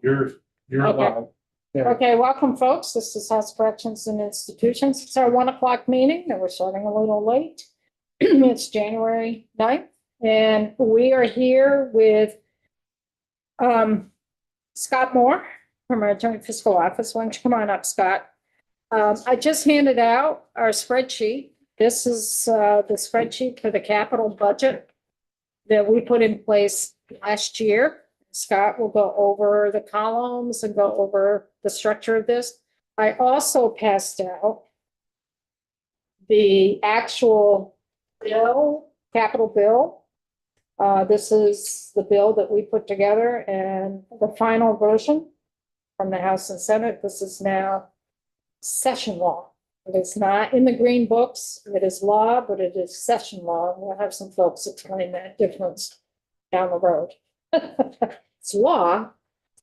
you're Okay. live. Yeah. Okay, welcome, folks. This is House Corrections and Institutions. It's our 1 o'clock meeting, and we're starting a little late. It's January 9th, and we are here with Scott Moore from our Joint Fiscal Office. Why don't you come on up, Scott? I just handed out our spreadsheet. This is the spreadsheet for the capital budget that we put in place last year. Scott will go over the columns and go over the structure of this. I also passed out the actual bill, capital bill. This is the bill that we put together and the final version from the House and Senate. This is now session law. It is not in the green books. It is law, but it is session law. We'll have some folks explain that difference down the road. It's law,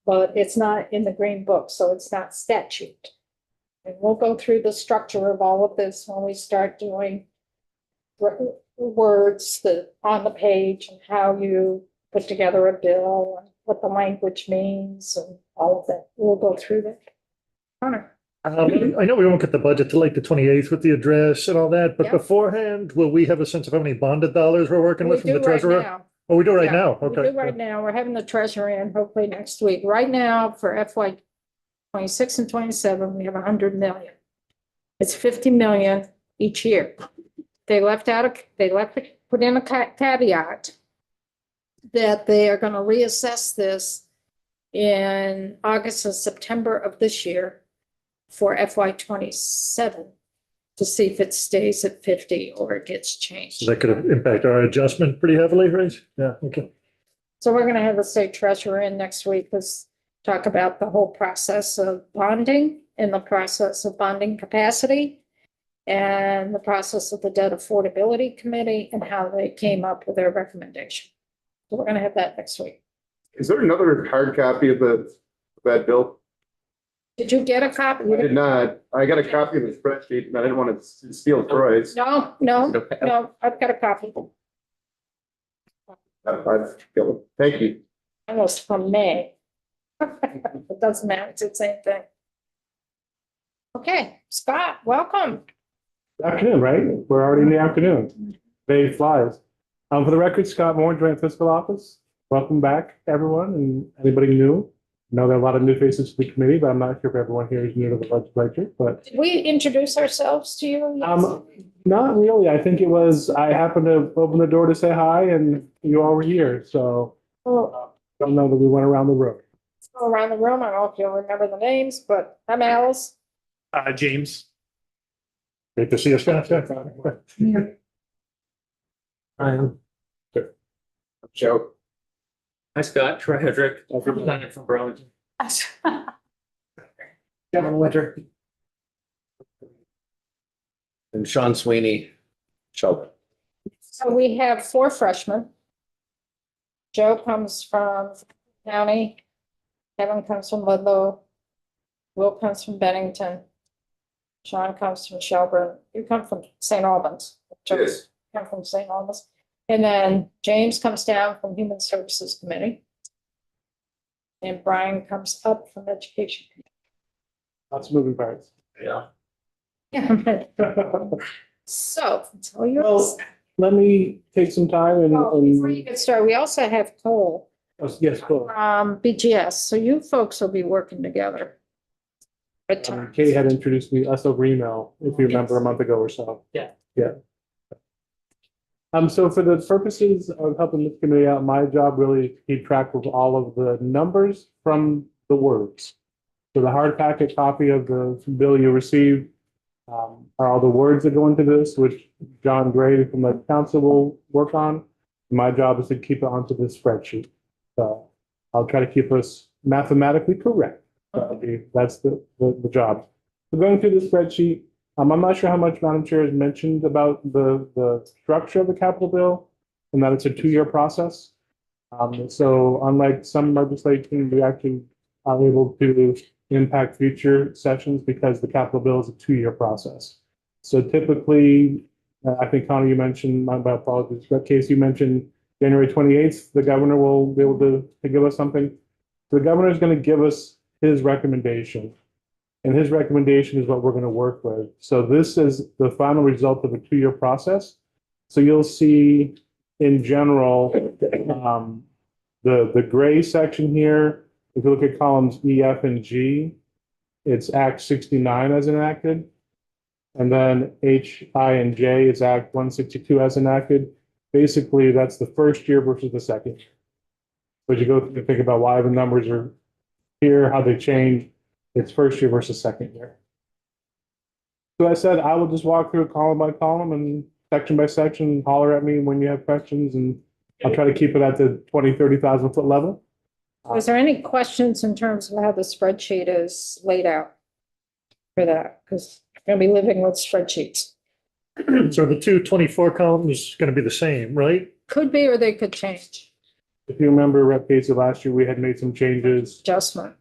but it's not in the green book, so it's not statute. And we'll go through the structure of all of this when we start doing words that on the page and how you put together a bill and what the language means and all of that. We'll go through that. Connor. I know we won't get the budget till like the 28th with the address and all that, but Yeah. beforehand, will we have a sense of how many bonded dollars we're working with from the We do right treasurer? now. Oh, we do right Yeah, now? We Okay. do right now. We're having the treasurer in hopefully next week. Right now for FY 26 and 27, we have 100 million. It's 50 million each year. They put in a caveat that they are going to reassess this in August and September of this year for FY 27 to see if it stays at 50 or it gets changed. So that could impact our adjustment pretty heavily, right? Yeah, okay. So we're gonna have the state treasurer in next week, let's talk about the whole process of bonding and the process of bonding capacity and the process of the debt affordability committee and how they came up with their recommendation. So we're gonna have that next week. Is there another hard copy of that bill? Did you get a copy? I did not. I got a copy of the spreadsheet and I didn't want to steal Troy's. No, I've got a copy. Thank you. Almost from May. It doesn't matter, it's the same thing. Okay, Scott, welcome. Afternoon, right? We're already in the afternoon. Day flies. For the record, Scott Moore, Joint Fiscal Office. Welcome back, everyone, and anybody new. I know there are a lot of new faces to the committee, but I'm not sure if everyone here is new to the legislature, but. Did we introduce ourselves to you? Not really. I think it was, I happened to open the door to say hi and you all were here, so. Don't know that we went around the room. Go around the room. I don't know if you'll remember the names, but I'm Alice. James. Great to see you, Scott. I am. Joe. Hi, Scott. Troy Hedrick, representative from Burlington. Kevin Winter. And Sean Sweeney, Shelburne. So we have 4 freshmen. Joe comes from County. Kevin comes from Ludlow. Will comes from Bennington. Sean comes from Shelburne. You come from St. Albans. Yes. Come from St. Albans. And then James comes down from Human Services Committee. And Brian comes up from Education. Lots of moving parts. Yeah. Yeah. So, tell you. Well, let me take some time Before you and, get started, we also have Cole yes, cool. from BGS, so you folks will be working together. At times. Katie had introduced us over email, if you remember, a month ago or so. Yeah. Yeah. So for the purposes of helping this committee out, my job really is to keep track of all of the numbers from the words. So the hard packet copy of the bill you received are all the words that go into this, which John Gray from the council will work on. My job is to keep it onto this spreadsheet. So I'll try to keep us mathematically correct. That's the job. So going through the spreadsheet, I'm not sure how much Madam Chair has mentioned about the structure of the capital bill and that it's a 2-year process. So unlike some legislation, we actually are able to impact future sessions because the capital bill is a 2-year process. So typically, I think Connie, you mentioned, my apologies, but Casey, you mentioned January 28th, the governor will be able to give us something. The governor's going to give us his recommendation. And his recommendation is what we're going to work with. So this is the final result of a 2-year process. So you'll see in general, the gray section here, if you look at columns E, F, and G, it's Act 69 as enacted. And then H, I, and J is Act 162 as enacted. Basically, that's the first year versus the second. But you go through and think about why the numbers are here, how they change. It's first year versus second year. So I said, I will just walk through column by column and section by section, holler at me when you have questions, and I'll try to keep it at the 20, 30,000 foot level. Was there any questions in terms of how the spreadsheet is laid out for that? Because we're gonna be living with spreadsheets. So the 224 column is going to be the same, right? Could be, or they could change, If you remember, Rep. Casey, last year, we had made some changes. adjustment.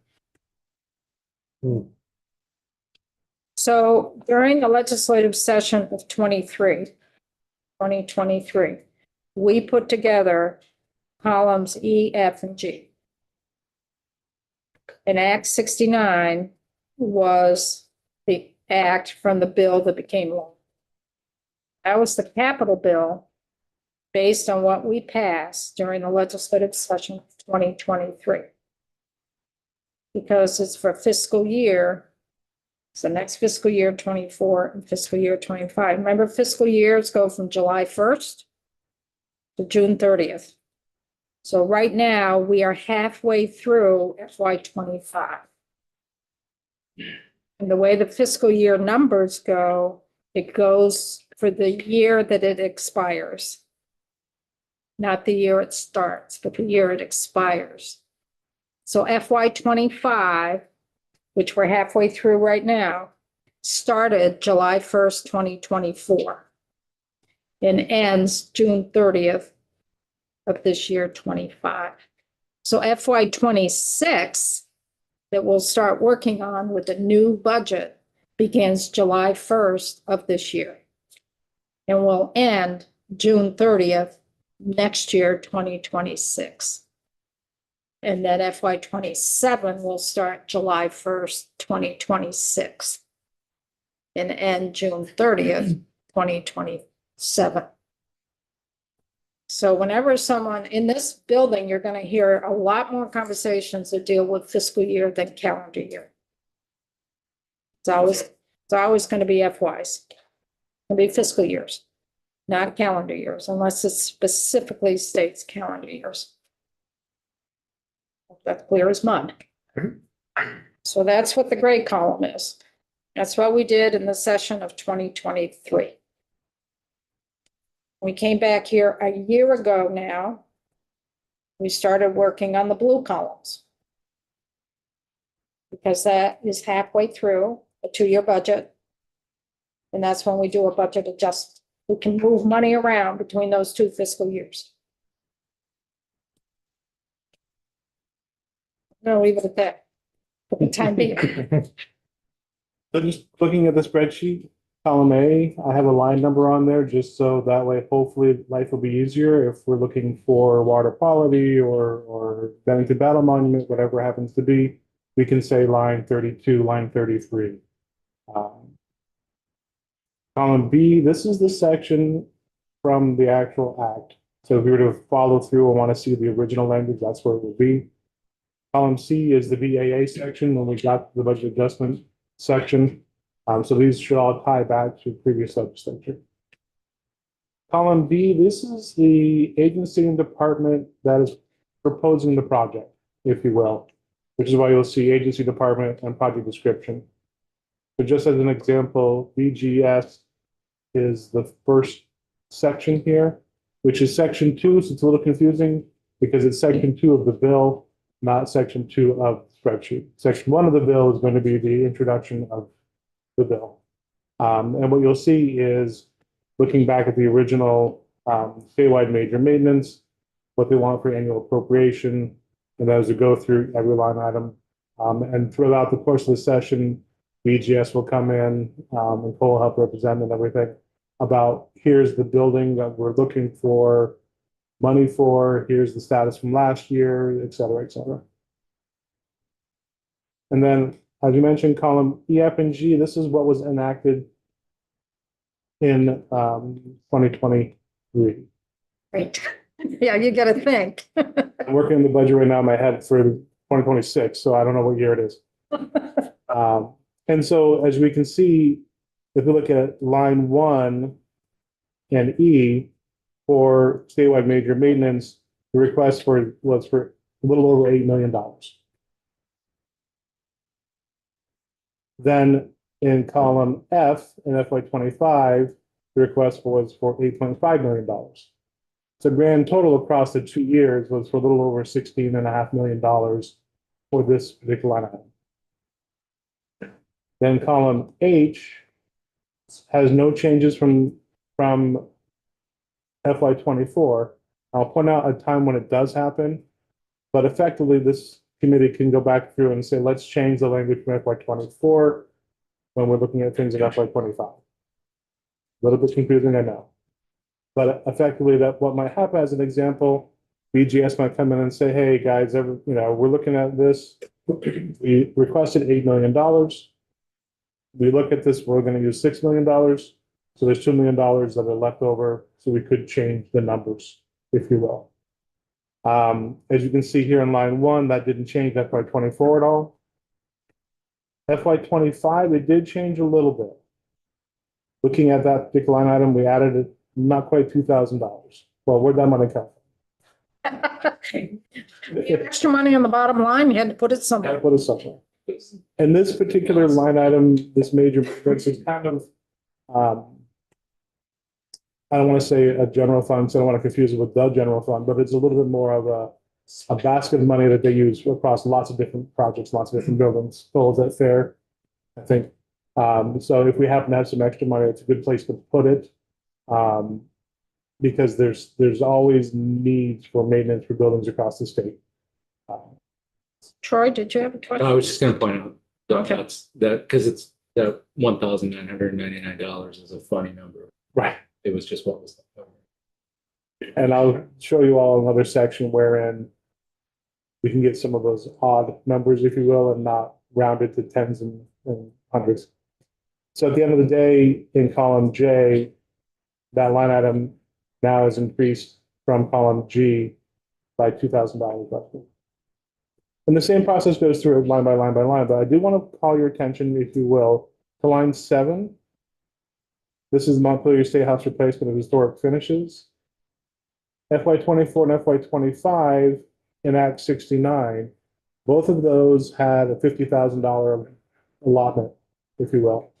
Hmm. So during the legislative session of 2023, we put together columns E, F, and G. And Act 69 was the act from the bill that became law. That was the capital bill based on what we passed during the legislative session of 2023. Because it's for fiscal year, it's the next fiscal year 24 and fiscal year 25. Remember, fiscal years go from July 1st to June 30th. So right now, we are halfway through FY 25. And the way the fiscal year numbers go, it goes for the year that it expires. Not the year it starts, but the year it expires. So FY 25, which we're halfway through right now, started July 1st, 2024, and ends June 30th of this year, 25. So FY 26 that we'll start working on with the new budget begins July 1st of this year and will end June 30th next year, 2026. And then FY 27 will start July 1st, 2026 and end June 30th, 2027. So whenever someone in this building, you're going to hear a lot more conversations that deal with fiscal year than calendar year. It's always going to be FYs. It'll be fiscal years, not calendar years, unless it specifically states calendar years. That's clear as mud. So that's what the gray column is. That's what we did in the session of 2023. We came back here a year ago now. We started working on the blue columns. Because that is halfway through a 2-year budget. And that's when we do a budget adjustment. We can move money around between those 2 fiscal years. No, leave it at that for the time being. So just looking at the spreadsheet, column A, I have a line number on there just so that way hopefully life will be easier if we're looking for water quality or Bennington Battle Monument, whatever it happens to be. We can say line 32, line 33. Column B, this is the section from the actual act. So if we were to follow through and want to see the original language, that's where it would be. Column C is the BAA section when we got the budget adjustment section. So these should all tie back to previous legislature. Column B, this is the agency and department that is proposing the project, if you will, which is why you'll see agency, department, and project description. So just as an example, BGS is the first section here, which is section 2, so it's a little confusing because it's section 2 of the bill, not section 2 of the spreadsheet. Section 1 of the bill is going to be the introduction of the bill. And what you'll see is looking back at the original statewide major maintenance, what they want for annual appropriation, and as we go through every line item. And throughout the course of the session, BGS will come in and Cole will help represent and everything about here's the building that we're looking for money for, here's the status from last year, et cetera, et cetera. And then, as you mentioned, column E, F, and G, this is what was enacted in 2023. Great. Yeah, you gotta think. I'm working on the budget right now in my head for 2026, so I don't know what year it is. And so as we can see, if we look at line 1 and E for statewide major maintenance, the request was for a little over $8 million. Then in column F in FY 25, the request was for $8.5 million. So grand total across the 2 years was for a little over $16.5 million for this particular line item. Then column H has no changes from FY 24. I'll point out a time when it does happen, but effectively this committee can go back through and say, let's change the language from FY 24 when we're looking at things in FY 25. A little bit confusing, I know. But effectively, that what might happen as an example, BGS might come in and say, hey, guys, we're looking at this. We requested $8 million. We look at this, we're going to use $6 million. So there's $2 million that are left over. So we could change the numbers, if you will. As you can see here in line 1, that didn't change FY 24 at all. FY 25, it did change a little bit. Looking at that particular line item, we added it not quite $2,000. Well, where'd that money come from? Extra money on the bottom line, you had to put it Gotta somewhere. put it somewhere. And this particular line item, this major, is kind of, I don't want to say a general fund, so I don't want to confuse it with the general fund, but it's a little bit more of a basket of money that they use across lots of different projects, lots of different buildings. Phil, is that fair? I think. So if we happen to have some extra money, it's a good place to put it. Because there's always needs for maintenance for buildings across the state. Troy, did you have a question? I was just gonna point out Okay. that's because it's that $1,999 is a funny number. Right. It was just what was left over. And I'll show you all another section wherein we can get some of those odd numbers, if you will, and not rounded to tens and hundreds. So at the end of the day, in column J, that line item now is increased from column G by $2,000 roughly. And the same process goes through line by line by line, but I do want to call your attention, if you will, to line 7. This is Montpelier State House replacement of historic finishes. FY 24 and FY 25 in Act 69, both of those had a $50,000 allotment, if you will.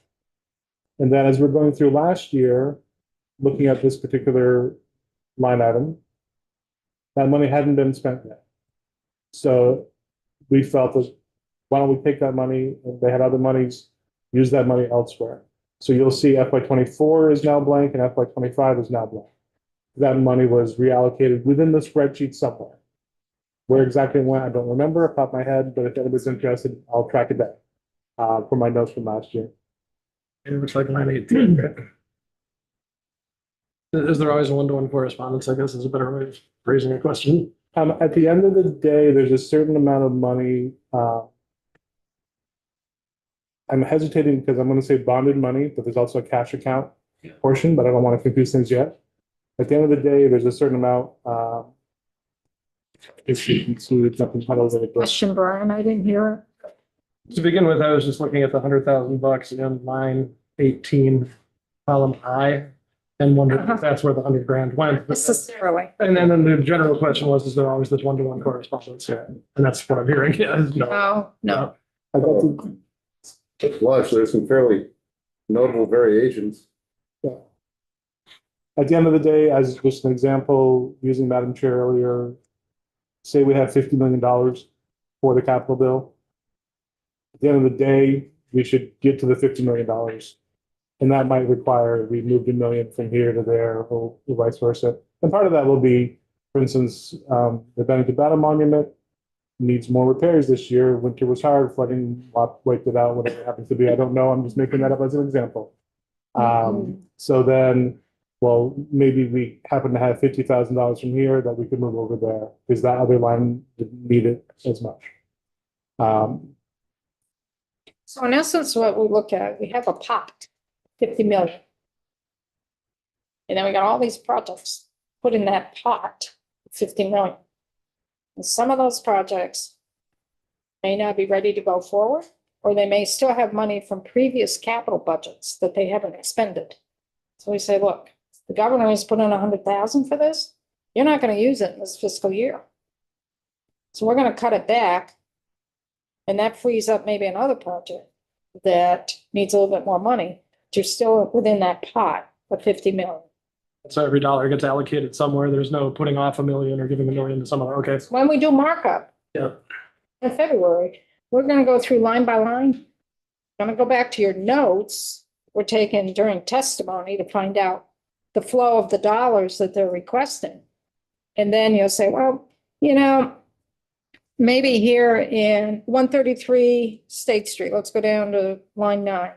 And then as we're going through last year, looking at this particular line item, that money hadn't been spent yet. So we felt that, why don't we take that money, and they had other monies, use that money elsewhere. So you'll see FY 24 is now blank and FY 25 is now blank. That money was reallocated within the spreadsheet somewhere. Where exactly it went, I don't remember off the top of my head, but if anybody's interested, I'll track it down for my notes from last year. It looks like line 18. Is there always a one-to-one correspondence, I guess, is a better way of phrasing a question? At the end of the day, there's a certain amount of money. I'm hesitating because I'm going to say bonded money, but there's also a cash account portion, but I don't want to confuse things yet. At the end of the day, there's a certain amount. If you can see, it's nothing titled in it. Question, Brian, I didn't hear To begin with, I was just looking at the $100,000 in line 18, column I, and wondered if that's where the $100,000 it went. necessarily. And then the general question was, is there always this one-to-one correspondence? Yeah. And that's what I'm hearing. Yeah, no. No. I got to, Well, actually, there's some fairly notable variations. at the end of the day, as just an example, using Madam Chair earlier, say we have $50 million for the capital bill. At the end of the day, we should get to the $50 million. And that might require we moved $1 million from here to there or vice versa. And part of that will be, for instance, the Bennington Battle Monument needs more repairs this year. Winter was hard, flooding wiped it out, whatever it happens to be. I don't know. I'm just making that up as an example. So then, well, maybe we happen to have $50,000 from here that we could move over there because that other line didn't need it as much. So in essence, what we look at, we have a pot, 50 million. And then we got all these projects put in that pot, 50 million. And some of those projects may not be ready to go forward, or they may still have money from previous capital budgets that they haven't expended. So we say, look, the governor has put in 100,000 for this. You're not going to use it in this fiscal year. So we're going to cut it back. And that frees up maybe another project that needs a little bit more money. But you're still within that pot of 50 million. So every dollar gets allocated somewhere. There's no putting off $1 million or giving $1 million to someone. Okay. When we do markup Yeah. in February, we're going to go through line by line. Going to go back to your notes we're taking during testimony to find out the flow of the dollars that they're requesting. And then you'll say, well, you know, maybe here in 133 State Street, let's go down to line 9.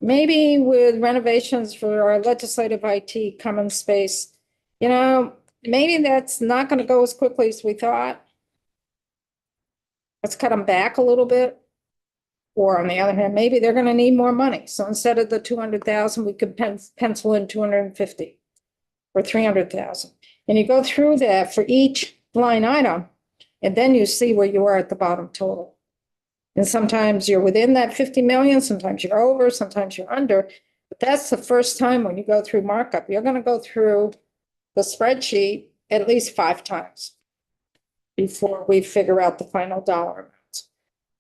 Maybe with renovations for our legislative IT common space, you know, maybe that's not going to go as quickly as we thought. Let's cut them back a little bit. Or on the other hand, maybe they're going to need more money. So instead of the 200,000, we could pencil in 250 or 300,000. And you go through that for each line item, and then you see where you are at the bottom total. And sometimes you're within that 50 million, sometimes you're over, sometimes you're under. But that's the first time when you go through markup. You're going to go through the spreadsheet at least 5 times before we figure out the final dollar amounts.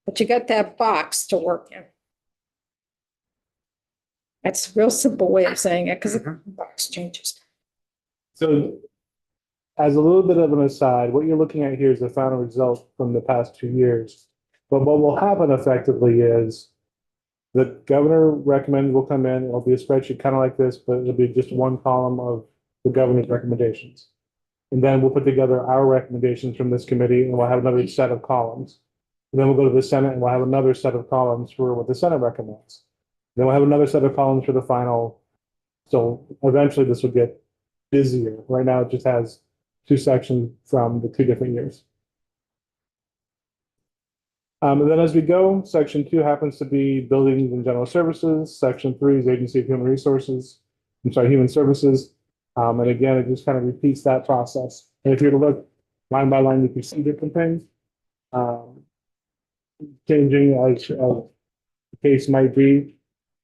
But you got that box to work in. That's a real simple way of saying it because the box changes. So as a little bit of an aside, what you're looking at here is the final result from the past 2 years. But what will happen effectively is the governor recommends will come in, it'll be a spreadsheet kind of like this, but it'll be just one column of the governor's recommendations. And then we'll put together our recommendations from this committee and we'll have another set of columns. And then we'll go to the Senate and we'll have another set of columns for what the Senate recommends. Then we'll have another set of columns for the final. So eventually this will get busier. Right now it just has 2 sections from the 2 different years. And then as we go, section 2 happens to be buildings and general services. Section 3 is agency of human resources. Human services. And again, it just kind of repeats that process. And if you were to look line by line, you can see different things. Changing as the case might be.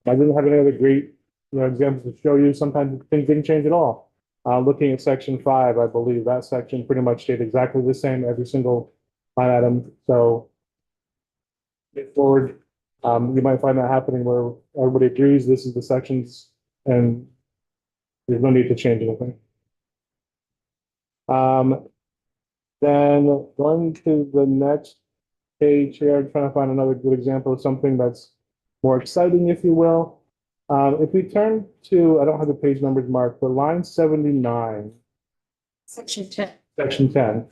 I didn't have any other great examples to show you. Sometimes things didn't change at all. Looking at section 5, I believe that section pretty much stayed exactly the same every single line item. So forward, you might find that happening where everybody agrees this is the sections and there's no need to change anything. Then going to the next page here, I'm trying to find another good example of something that's more exciting, if you will. If we turn to, I don't have the page numbers marked, but line 79. Section 10. Section 10.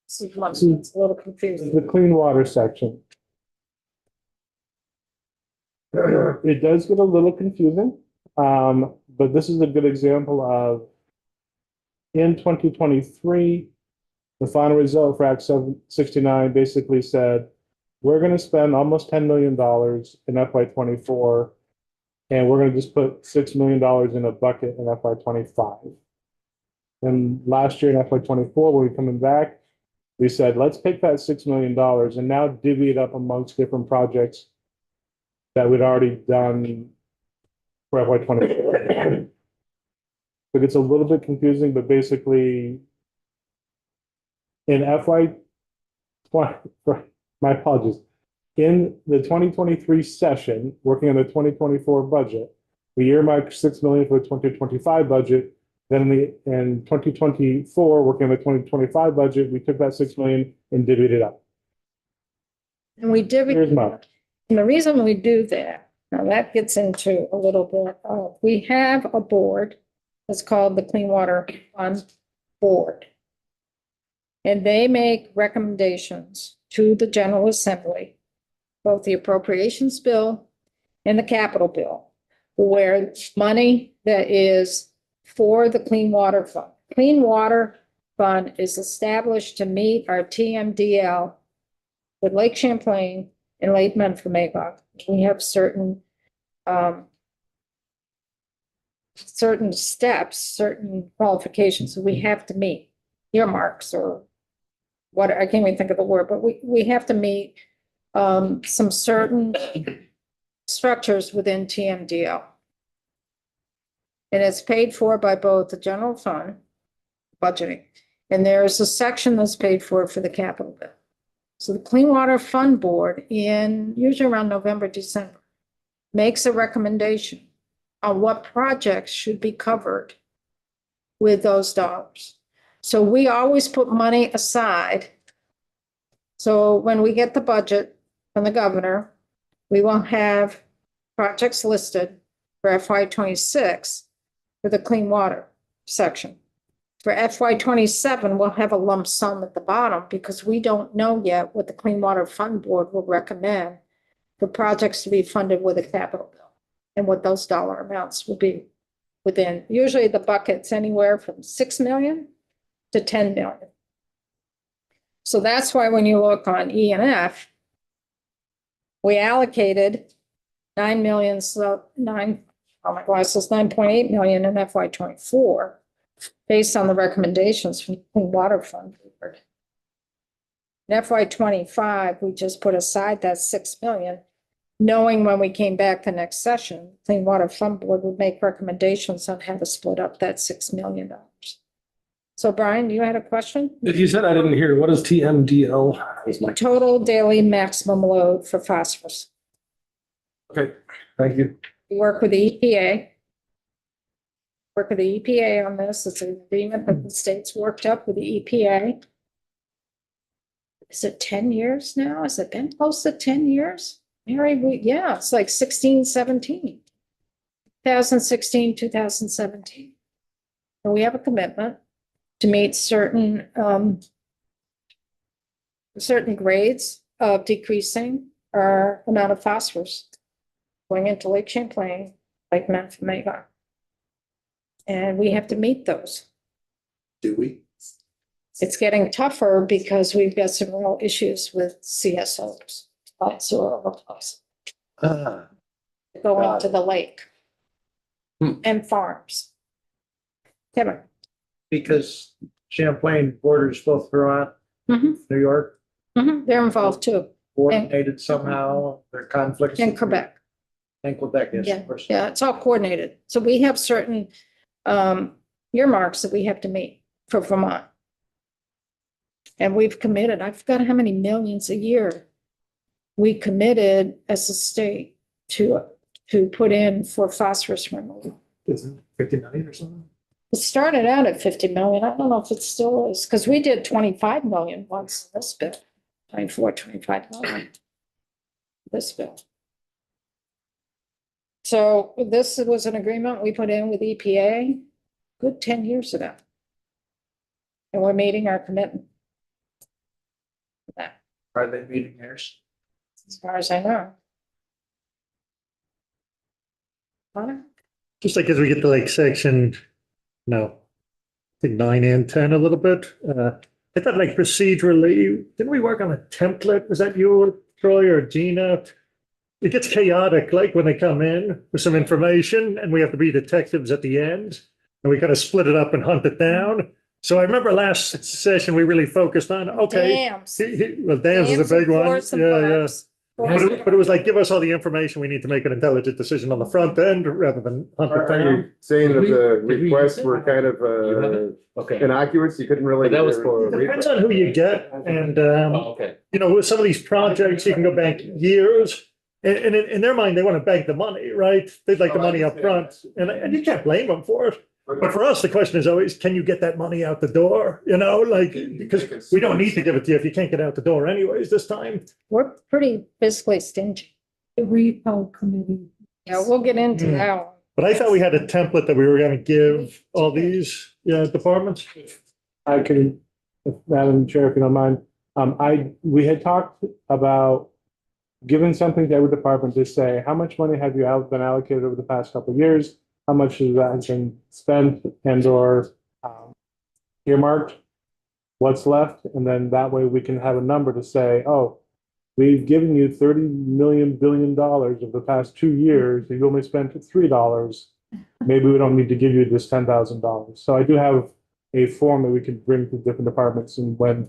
This is one, it's a little confusing. The clean water section. It does get a little confusing, but this is a good example of in 2023, the final result for Act 69 basically said, we're going to spend almost $10 million in FY24, and we're going to just put $6 million in a bucket in FY25. And last year in FY24, when we're coming back, we said, let's take that $6 million and now divvy it up amongst different projects that we'd already done for FY24. So it's a little bit confusing, but basically in my apologies, in the 2023 session, working on the 2024 budget, we earmarked $6 million for the 2025 budget. Then in 2024, working on the 2025 budget, we took that $6 million and divvied it up. And we did. Here's mine. And the reason we do that, now that gets into a little bit of, we have a board that's called the Clean Water Fund Board. And they make recommendations to the General Assembly, both the appropriations bill and the capital bill, where money that is for the Clean Water Fund. Clean Water Fund is established to meet our TMDL with Lake Champlain in Lake Memphremagog. We have certain, certain steps, certain qualifications that we have to meet, earmarks or what, I can't even think of the word, but we have to meet some certain structures within TMDL. And it's paid for by both the general fund, budgeting, and there's a section that's paid for the capital bill. So the Clean Water Fund Board usually around November, December, makes a recommendation on what projects should be covered with those dollars. So we always put money aside. So when we get the budget from the governor, we will have projects listed for FY26 for the clean water section. For FY27, we'll have a lump sum at the bottom because we don't know yet what the Clean Water Fund Board will recommend for projects to be funded with a capital bill and what those dollar amounts will be within. Usually the bucket's anywhere from 6 million to 10 million. So that's why when you look on E and F, we allocated 9 million, so 9.8 million in FY24 based on the recommendations from the Clean Water Fund Board. In FY25, we just put aside that 6 million, knowing when we came back the next session, Clean Water Fund Board would make recommendations on how to split up that $6 million. So Brian, you had a question? If you said I didn't hear, what is TMDL? Is my- Total daily maximum load for phosphorus. Okay, thank you. We work with the EPA. Work with the EPA on this. It's an agreement that the state's worked up with the EPA. Is it 10 years now? Has it been close to 10 years? Mary, yeah, it's like 16, 17. 2016, 2017. And we have a commitment to meet certain grades of decreasing our amount of phosphorus going into Lake Champlain, Lake Memphremagog. And we have to meet those. Do we? It's getting tougher because we've got some real issues with CSOs, sewer overflows, going to the lake and farms. Kevin. Because Champlain borders both Vermont, New York, They're involved too, coordinated somehow, there are conflicts. in Quebec. And Quebec, yes, Yeah, of course. yeah, it's all coordinated. So we have certain earmarks that we have to meet for Vermont. And we've committed, I forgot how many millions a year we committed as a state to put in for phosphorus removal. Is it 50 million or something? It started out at 50 million. I don't know if it still is, because we did 25 million once in this bill, 24, 25 million. This bill. So this was an agreement we put in with EPA good 10 years ago. And we're meeting our commitment. with that, Are they meeting theirs? as far as I know. Connor? Just like as we get to like section, no, I think 9 and 10 a little bit. I thought like procedurally, didn't we work on a template? Was that you, Troy, or Gina? It gets chaotic, like when they come in with some information and we have to be detectives at the end. And we kind of split it up and hunt it down. So I remember last session, we really focused on, okay. Dams. Well, dams is a big one. Forests and Yeah, yeah. parks. But it was like, give us all the information we need to make an intelligent decision on the front end rather than hunt it Are down. you saying that the Did we requests use it? were kind of You haven't? Okay. innocuous? You couldn't really. But that was for. It depends on who you get and, Oh, okay. you know, with some of these projects, you can go back years. And in their mind, they want to bank the money, right? They'd like the money up front and you can't blame them for it. But for us, the question is always, can you get that money out the door? You know, like, because we don't need to give it to you if you can't get out the door anyways this time. We're pretty fiscally stingy. The repo committee. Yeah, we'll get into Mm. that one. But I thought we had a template that we were going to give all these departments. I can, Madam Chair, if you don't mind, we had talked about giving something to every department to say, how much money have you been allocated over the past couple of years? How much of that has been spent and or earmarked? What's left? And then that way we can have a number to say, oh, we've given you $30 billion of the past 2 years, you've only spent $3. Maybe we don't need to give you this $10,000. So I do have a form that we can bring to different departments, and when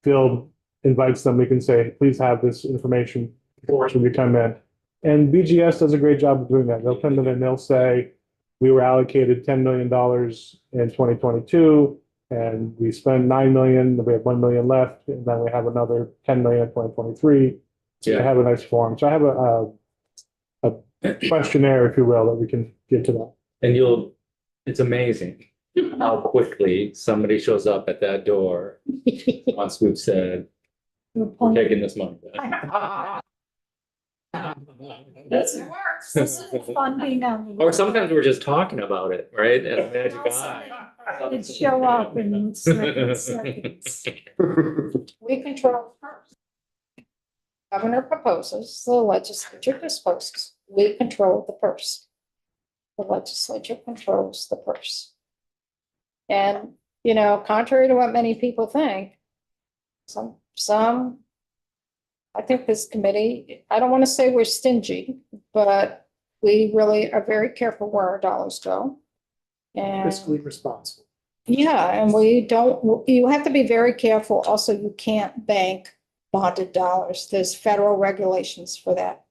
Phil invites them, we can say, please have this information when you come in. And BGS does a great job of doing that. They'll come in and they'll say, we were allocated $10 million in 2022, and we spent 9 million, we have 1 million left, and then we have another 10 million in 2023. I Yeah, have a nice form. So I have a questionnaire, if you will, that we can get to that. and it's amazing how quickly somebody shows up at that door once we've said, we're taking this money back. This works. This is funding on. Or sometimes we're just talking about it, right? And magic eye. It'd show up in seconds. We control first. Governor proposes, the legislature disposes. We control the purse. The legislature controls the purse. And, you know, contrary to what many people think, I think this committee, I don't want to say we're stingy, but we really are very careful where our dollars go. And Fiscally responsible. yeah, and you have to be very careful. Also, you can't bank bonded dollars. There's federal regulations for that.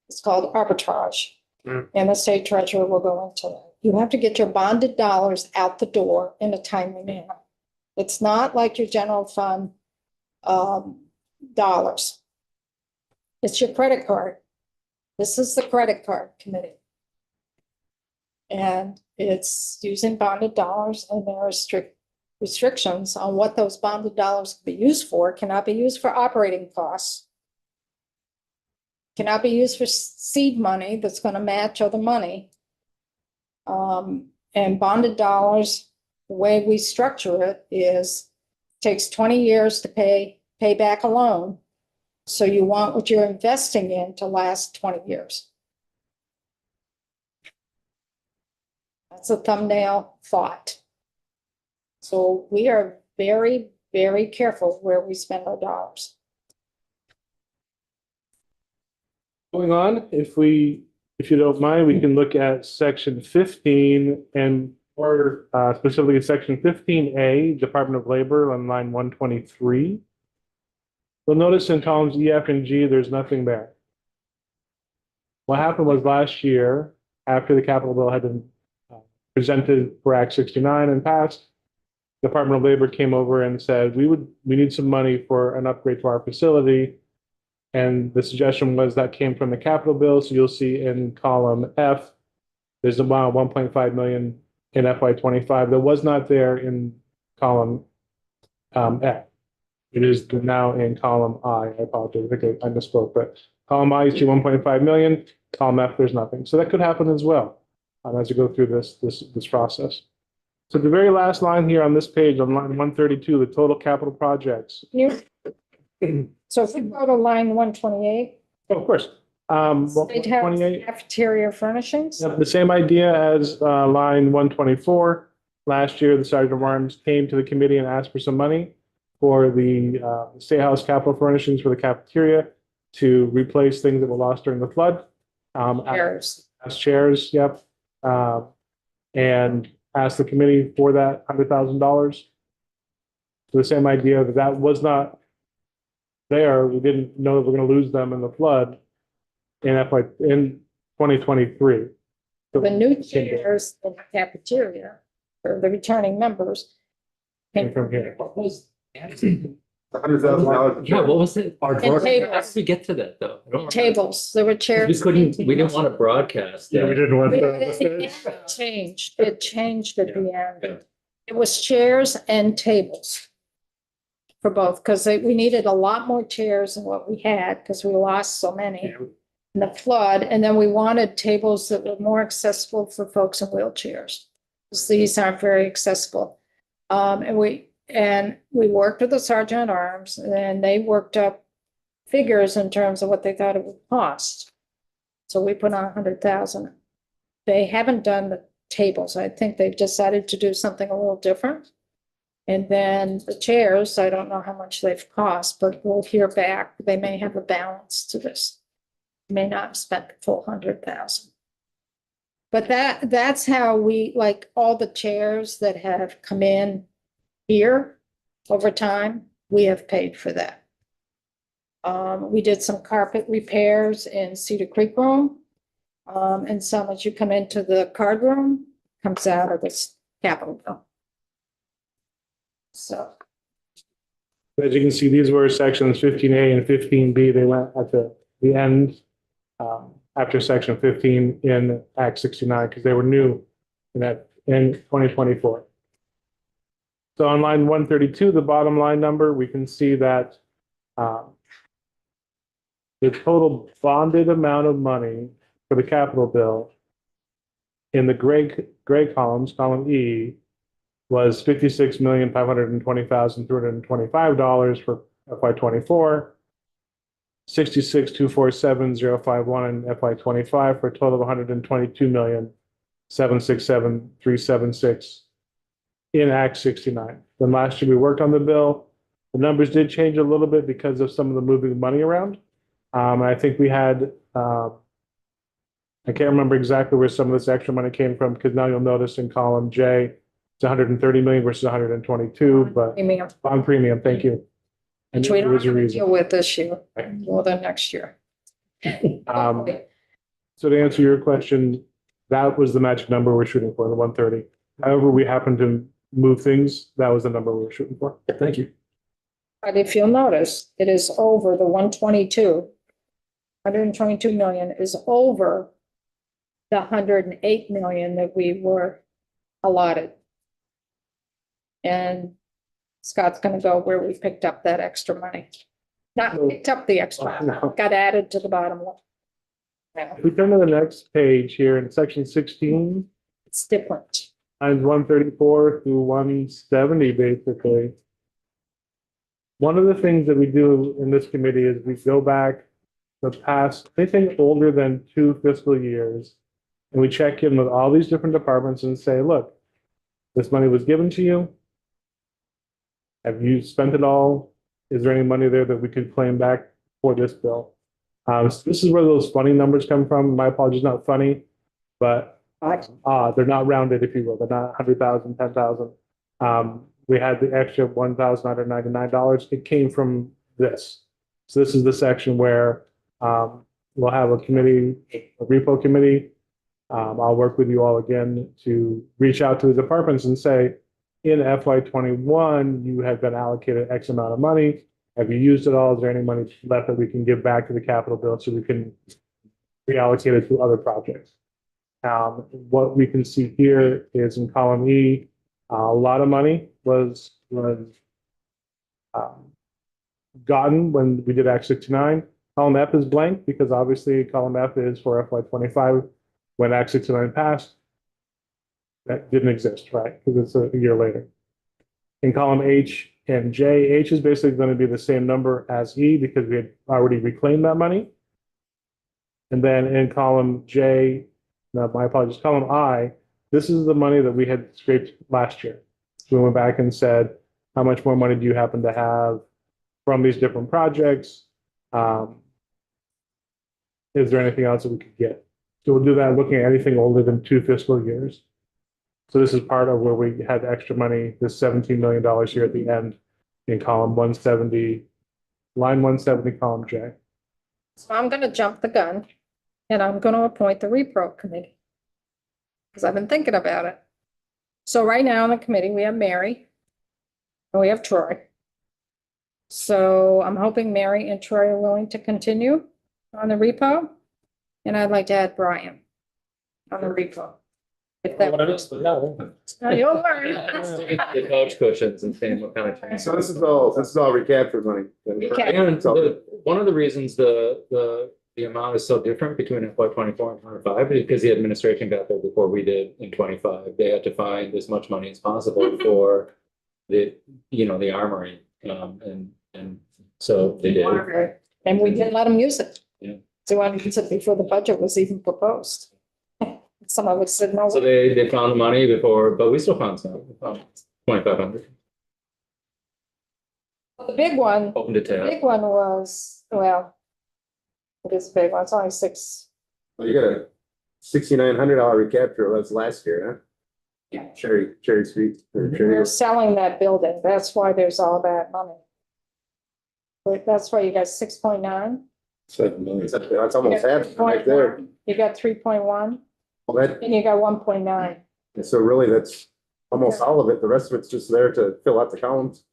It's called arbitrage. And the state treasurer will go into that. You have to get your bonded dollars out the door in a timely manner. It's not like your general fund dollars. It's your credit card. This is the credit card committee. And it's using bonded dollars, and there are strict restrictions on what those bonded dollars can be used for. Cannot be used for operating costs. Cannot be used for seed money that's going to match other money. And bonded dollars, the way we structure it is, takes 20 years to pay back a loan. So you want what you're investing in to last 20 years. That's a thumbnail thought. So we are very, very careful where we spend our dollars. Going on, if you don't mind, we can look at section 15 or specifically section 15A, Department of Labor on line 123. You'll notice in columns E, F, and G, there's nothing there. What happened was last year, after the capital bill had been presented for Act 69 and passed, Department of Labor came over and said, we need some money for an upgrade to our facility. And the suggestion was that came from the capital bill. So you'll see in column F, there's about 1.5 million in FY25 that was not there in column F. It is now in column I. I apologize, I think I misspoke, but column I, you see 1.5 million, column F, there's nothing. So that could happen as well as you go through this process. So the very last line here on this page, on line 132, the total capital projects. So if we go to line 128, Oh, of course. State House 128. cafeteria furnishings. Yep, the same idea as line 124. Last year, the Sergeant of Arms came to the committee and asked for some money for the State House capital furnishings for the cafeteria to replace things that were lost during the flood. Chairs. As chairs, yep. And asked the committee for that $100,000. So the same idea that was not there. We didn't know that we're going to lose them in the flood in 2023. The new chairs in the cafeteria for the returning members. Came from here. $100,000. Yeah, what was it? Hard And work. How did tables, we get to that though? I don't remember. tables, there were chairs. We didn't want to broadcast. Yeah, we didn't want It that. changed at the Yeah. end. It was chairs and tables for both, because we needed a lot more chairs than what we had, because we lost so many in the flood. And then we wanted tables that were more accessible for folks in wheelchairs, because these aren't very accessible. And we worked with the Sergeant at Arms, and they worked up figures in terms of what they thought it would cost. So we put on 100,000. They haven't done the tables. I think they've decided to do something a little different. And then the chairs, I don't know how much they've cost, but we'll hear back. They may have a balance to this. May not have spent the full 100,000. But that's how we, like, all the chairs that have come in here over time, we have paid for that. We did some carpet repairs in Cedar Creek Room. And some, as you come into the card room, comes out of this capital bill. So, As you can see, these were sections 15A and 15B. They went at the end after section 15 in Act 69 because they were new in 2024. So on line 132, the bottom line number, we can see that the total bonded amount of money for the capital bill in the gray columns, column E, was $56,520,225 for FY24, $66,247,051 in FY25 for a total of $122,767,376 in Act 69. Then last year we worked on the bill. The numbers did change a little bit because of some of the moving money around. I think we had, I can't remember exactly where some of this extra money came from because now you'll notice in column J, it's 130 million versus 122, but premium, on premium, thank you. And which we there don't was a have to reason. deal with this year, Right. or the next year. So to answer your question, that was the magic number we're shooting for, the 130. However, we happened to move things, that was the number we were shooting for. Thank you. But if you'll notice, it is over the 122. 122 million is over the 108 million that we were allotted. And Scott's gonna go where we picked up that extra money. Not picked up the extra, No. got added to the bottom line. Yeah, If we turn to the next page here in section 16, it's different. lines 134 through 170, basically. One of the things that we do in this committee is we go back the past, anything older than 2 fiscal years, and we check in with all these different departments and say, look, this money was given to you. Have you spent it all? Is there any money there that we could claim back for this bill? So this is where those funny numbers come from. My apologies, not funny, but they're not rounded, if you will. They're not 100,000, 10,000. We had the extra $1,999. It came from this. So this is the section where we'll have a committee, a repo committee. I'll work with you all again to reach out to the departments and say, in FY21, you have been allocated X amount of money. Have you used it all? Is there any money left that we can give back to the capital bill so we can reallocate it to other projects? What we can see here is in column E, a lot of money was gotten when we did Act 69. Column F is blank because obviously column F is for FY25 when Act 69 passed. That didn't exist, right? Because it's a year later. In column H and J, H is basically going to be the same number as E because we had already reclaimed that money. And then in column J, no, my apologies, column I, this is the money that we had scraped last year. So we went back and said, how much more money do you happen to have from these different projects? Is there anything else that we could get? So we'll do that looking at anything older than 2 fiscal years. So this is part of where we had extra money, this $17 million here at the end in column 170, line 170, column J. So I'm gonna jump the gun and I'm gonna appoint the repro committee. Because I've been thinking about it. So right now on the committee, we have Mary and we have Troy. So I'm hoping Mary and Troy are willing to continue on the repo. And I'd like to add Brian on the repo. If that, What it is, but yeah. now you'll learn. The couch cushions and saying what kind of change. So this is all recaptured money. Recap. And one of the reasons the amount is so different between FY24 and 25 is because the administration got there before we did in 25. They had to find as much money as possible for the armory. And so they did. And we didn't let them use it. Yeah. So I use it before the budget was even proposed. Some of us said no. So they found the money before, but we still found some, 2,500. The big one, Open to the tab. big one was, well, it is a big one. It's only six. Well, you got a $6,900 recapture. That's last year, huh? Cherry Street. or Cherry We're Road. selling that building. That's why there's all that money. But that's why you got 6.9. That's almost half right there. You got 3.1 Well, that, and you got 1.9. so really, that's almost all of it. The rest of it's just there to fill out the columns.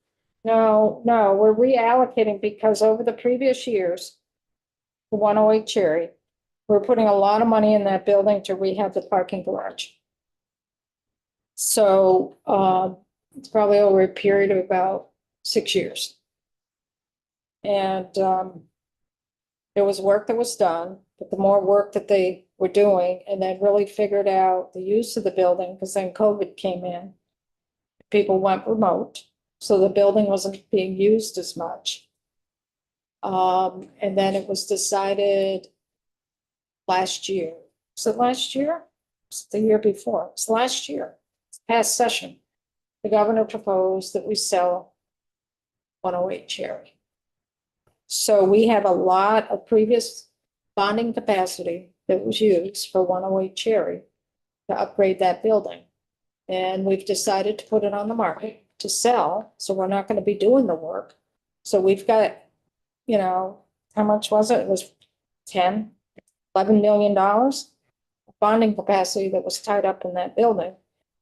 No, we're reallocating because over the previous years, the 108 Cherry, we're putting a lot of money in that building to rehab the parking garage. So, it's probably over a period of about 6 years. And, there was work that was done, but the more work that they were doing and then really figured out the use of the building, because then COVID came in. People went remote, so the building wasn't being used as much. And then it was decided last year. Was it last year? Was it the year before? It was last year, past session. The governor proposed that we sell 108 Cherry. So we have a lot of previous bonding capacity that was used for 108 Cherry to upgrade that building. And we've decided to put it on the market to sell, so we're not gonna be doing the work. So we've got, how much was it? It was 10, $11 million bonding capacity that was tied up in that building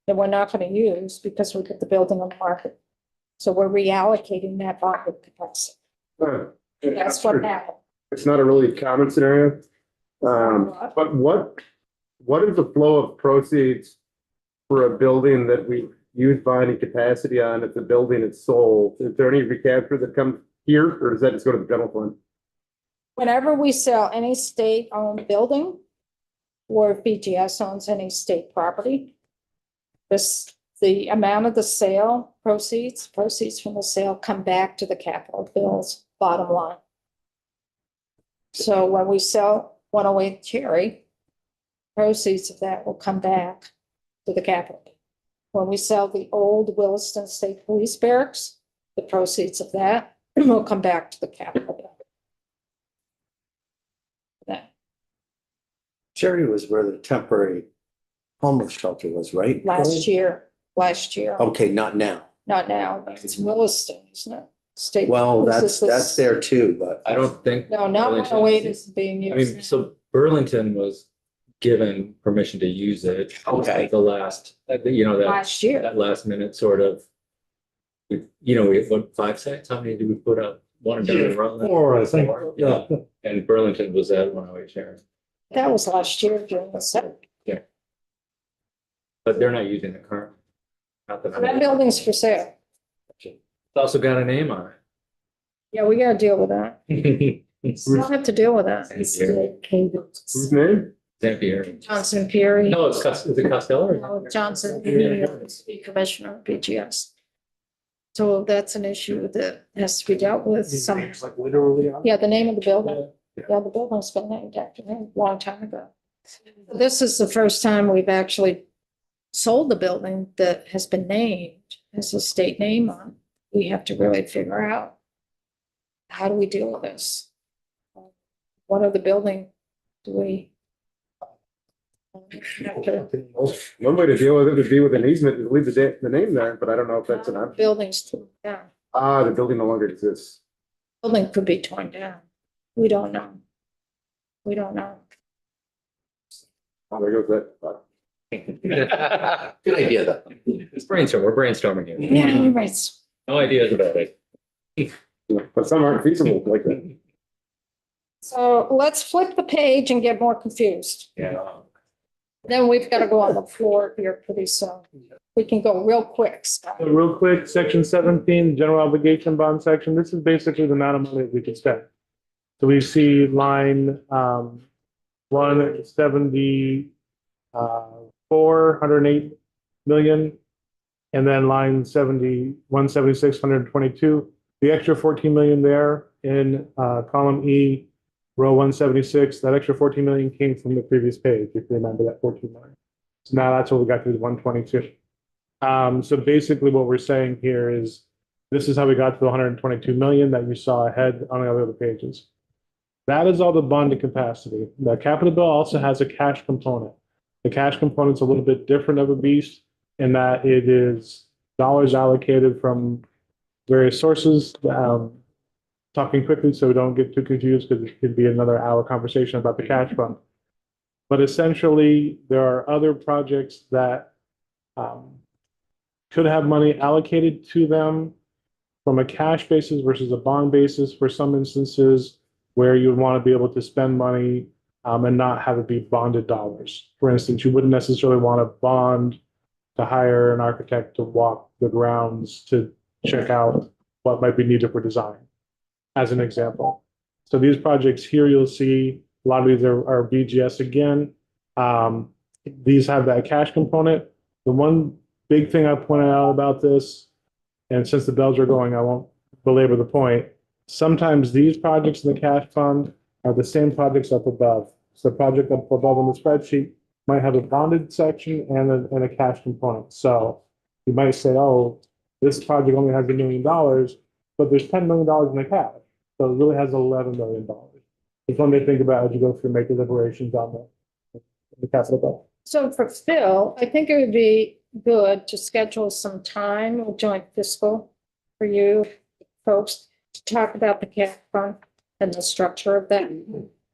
that we're not gonna use because we put the building on the market. So we're reallocating that bonding capacity. That's what happened. It's not a really common scenario. But what is the flow of proceeds for a building that we use bonding capacity on if the building is sold? Is there any recapture that comes here, or does that just go to the general fund? Whenever we sell any state-owned building, or if BGS owns any state property, the amount of the sale proceeds from the sale come back to the capital bill's bottom line. So when we sell 108 Cherry, proceeds of that will come back to the capital. When we sell the old Williston State Police Barracks, the proceeds of that will come back to the capital bill. That, Cherry was where the temporary homeless shelter was, right? last year, Okay, not now. not now, it's Williston, isn't it? State. Well, this that's is- there too, but. I don't think. No, not Burlington 108 is- is being I used. mean, so Burlington was given permission to use it. Okay. At the last, that Last year. that last minute sort of. We have what, 5 sites? How many did we put up? One in Rutland? 4, I think. Four? Yeah. And Burlington was at 108 Sharon, That was last year during the summer. but they're not using it currently. Not that I'm- That building's for sale. It's also got a name on Yeah, we gotta deal with that. it. We'll have to deal with that. Whose name? Zampier. Johnson Perry. No, is it Costello? or- No, Johnson, the commissioner of BGS. So that's an issue that has to be dealt with. Some, It's like literally on. yeah, the name of the building. Yeah, the building's been named after him a long time ago. This is the first time we've actually sold the building that has been named as a state name on. We have to really figure out, how do we deal with this? What other building do we? One way to deal with it would be with an easement, and leave the name there, but I don't know if that's an option. Buildings, yeah, The building no longer exists. building could be torn down. We don't know. We don't know. There goes that. Good idea, though. It's brainstorm, we're brainstorming here. Yeah, you're right. No ideas about it. But some aren't feasible like that. So let's flip the page and get more confused. Yeah. Then we've got to go on the floor here pretty soon. We can go real quick, Scott. So real quick, section 17, general obligation bond section, this is basically the amount of money that we can spend. So we see line 170, 408 million, and then line 70, 176, 122. The extra 14 million there in column E, row 176, that extra 14 million came from the previous page, if you remember that 14 million. So now that's what we got to the 122. So basically what we're saying here is This is how we got to the 122 million that you saw ahead on the other pages. That is all the bonding capacity. The capital bill also has a cash component. The cash component's a little bit different of a beast in that it is dollars allocated from various sources. Talking quickly so we don't get too confused because it could be another hour conversation about the cash fund. But essentially, there are other projects that could have money allocated to them from a cash basis versus a bond basis for some instances where you would want to be able to spend money and not have it be bonded dollars. For instance, you wouldn't necessarily want to bond to hire an architect to walk the grounds to check out what might be needed for design, as an example. So these projects here, you'll see a lot of these are VGS again. These have that cash component. The one big thing I pointed out about this, and since the bells are going, I won't belabor the point. Sometimes these projects in the cash fund are the same projects up above. So the project up above on the spreadsheet might have a bonded section and a cash component. So you might say, oh, this project only has $1 million, but there's $10 million in the cash. So it really has $11 million. It's one to think about as you go through and make deliberations on the capital bill. So for Phil, I think it would be good to schedule some time with joint fiscal for you folks to talk about the cash fund and the structure of that.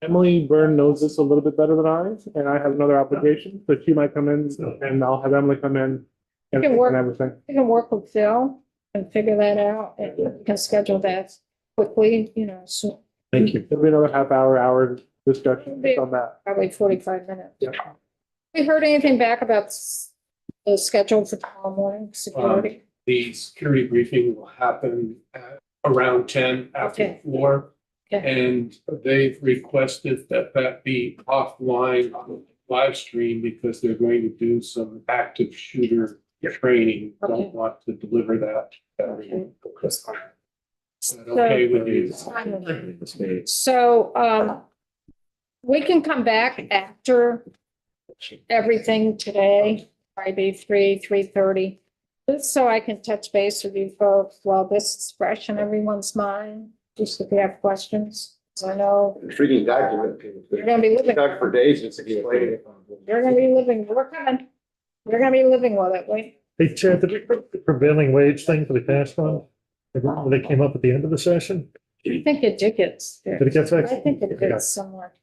Emily Byrne knows this a little bit better than I, and I have another application, so she might come in and I'll have Emily come in and Can work. and everything. You can work with Phil and figure that out, and you can schedule that quickly, so Thank you. There'll be another hour discussion on that. probably 45 minutes. Yeah. We heard anything back about the schedule for tomorrow morning, security? The security briefing will happen at around 10 after Okay. 4. Okay. And they've requested that be offline on the live stream because they're going to do some active shooter training. Okay. Don't want to deliver that. Okay. Is that okay with you? So, we can come back after everything today, maybe 3:30. Just so I can touch base with you folks while this is fresh in everyone's mind, just if you have questions. So I know Intriguing document. you're gonna be living, Talk for days, just explain it. we're gonna be living, we're coming. We're gonna be living with it, wait. Hey, Chad, did we put the prevailing wage thing for the cash fund? They came up at the end of the session? I think it did get, Did it get fixed? I think it did somewhere.